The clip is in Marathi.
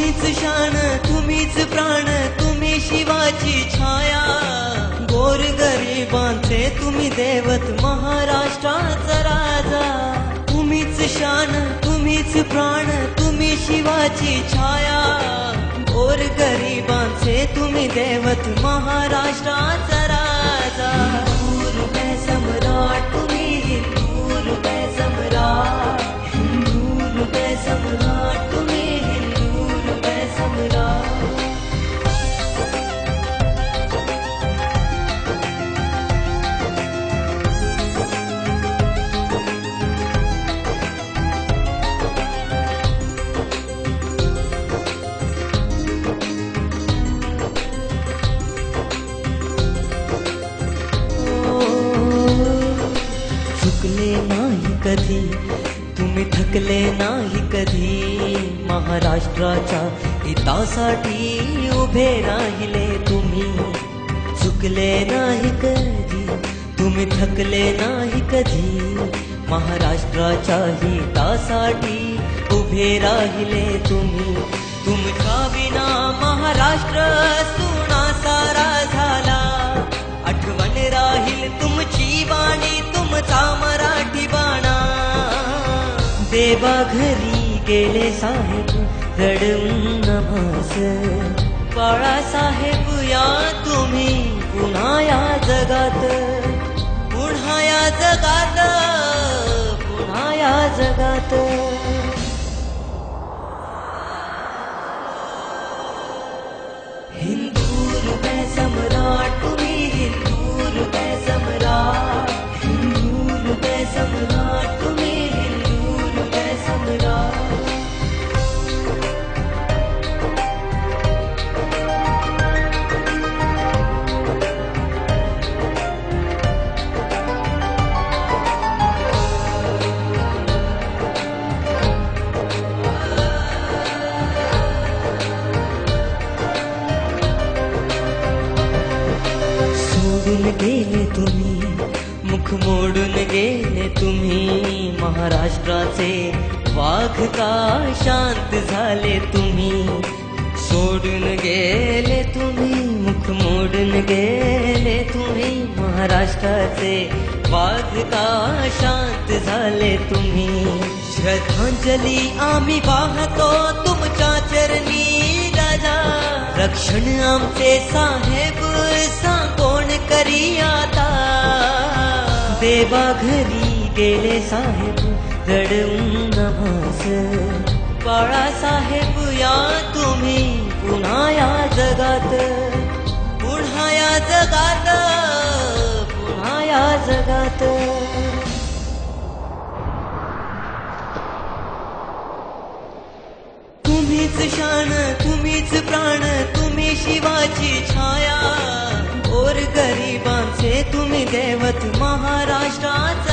तुम्हीच शान, तुम्हीच प्राण, तुम्ही शिवाची छाया. गोरगरिबांचे तुम्ही दैवत, महाराष्ट्राचा राजा. तुम्हीच शान, तुम्हीच प्राण, तुम्ही शिवाची छाया. गोरगरिबांचे तुम्ही दैवत, महाराष्ट्राचा राजा. हिंदू हृदय सम्राट तुम्ही, हिंदू हृदय सम्राट. हिंदू हृदय सम्राट तुम्ही, हिंदू हृदय सम्राट. चुकले नाही कधी तुम्ही, थकले नाही कधी. महाराष्ट्राच्या हितासाठी उभे राहिले तुम्ही. चुकले नाही कधी तुम्ही, थकले नाही कधी. महाराष्ट्राच्या हितासाठी उभे राहिले तुम्ही. तुमच्या विना महाराष्ट्र सुना सारा झाला. आठवण राहील तुमची वाणी, तुमचा मराठी बाणा. देवा घरी गेले साहेब रडून नभास. बाळासाहेब या तुम्ही पुन्हा या जगात. पुन्हा या जगात, पुन्हा या जगात. हिंदू हृदय सम्राट तुम्ही, हिंदू हृदय सम्राट. हिंदू हृदय सम्राट तुम्ही, हिंदू हृदय सम्राट. सोडून गेले तुम्ही, मुख मोडून गेले तुम्ही. महाराष्ट्राचे वाघ का शांत झाले तुम्ही. सोडून गेले तुम्ही, मुख मोडून गेले तुम्ही. महाराष्ट्राचे वाघ का शांत झाले तुम्ही. श्रद्धांजली आम्ही वाहतो तुमच्या चरणी राजा. रक्षण आमचे साहेब कोण करी आता. देवा घरी गेले साहेब रडून नभास. बाळासाहेब या तुम्ही पुन्हा या जगात. पुन्हा या जगात, पुन्हा या जगात. तुम्हीच शान, तुम्हीच प्राण, तुम्ही शिवाची छाया. गोरगरिबांचे तुम्ही दैवत, महाराष्ट्राचा